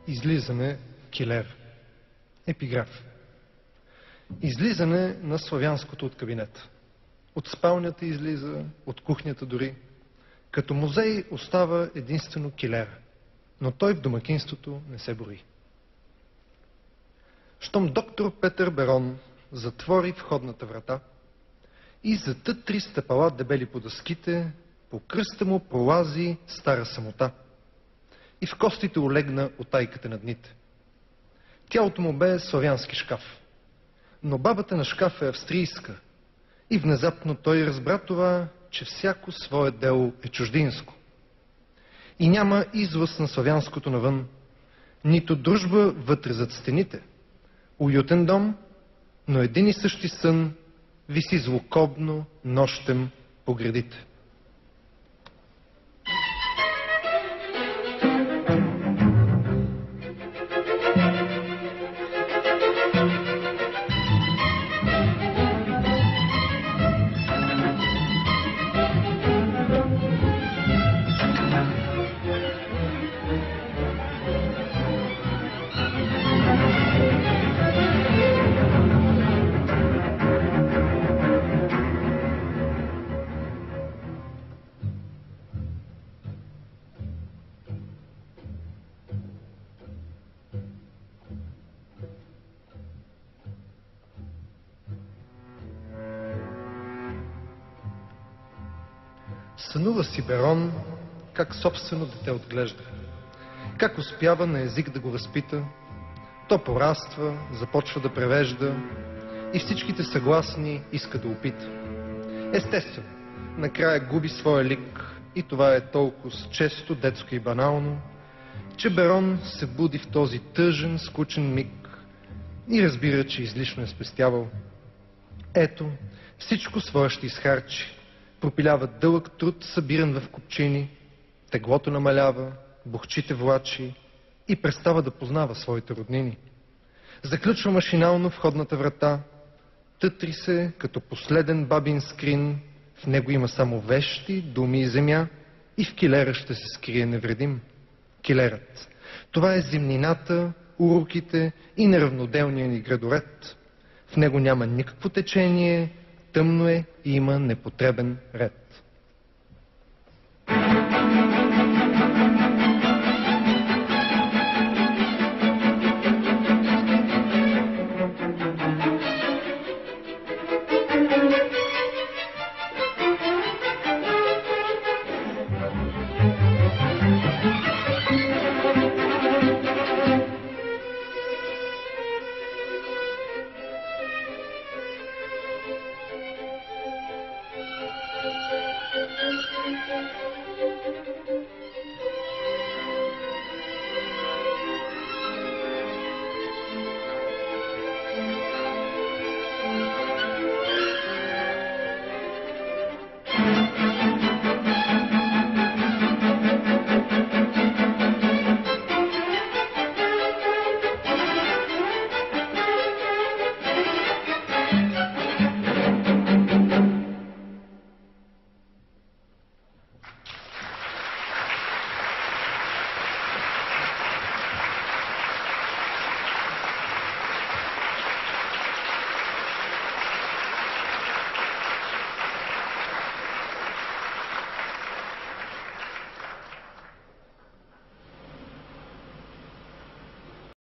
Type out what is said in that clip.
Излизане килер. Епиграф. Излизане на славянското от кабинета. От спалнята излиза, от кухнята дори. Като музей остава единствено килер, но той в домакинството не се брои. Щом доктор Петър Берон затвори входната врата и зата 3 стъпала дебели по дъските, по кръста му пролази стара самота и в костите олегна утайката на дните. Тялото му бе славянски шкаф, но бабата на шкафа е австрийска и внезапно той разбра това, че всяко свое дело е чуждинско. И няма излъз на славянското навън, нито дружба вътре зад стените. Уютен дом, но един и същи сън виси злокобно нощем по градите. Сънува си Берон как собствено дете отглежда, как успява на език да го възпита, то пораства, започва да превежда и всичките съгласни иска да опита. Естествено, накрая губи своя лик и това е толкова често детско и банално, че Берон се буди в този тъжен, скучен миг и разбира, че излишно е спестявал. Ето, всичко свое ще изхарчи. Пропилява дълъг труд, събиран в купчини, теглото намалява, бухчите влачи и престава да познава своите роднини. Заключва машинално входната врата, тътри се като последен бабин скрин, в него има само вещи, думи и земя и в килера ще се скрие невредим. Килерът. Това е зимнината, уроките и неравноделния ни градоред. В него няма никакво течение, тъмно е и има непотребен ред.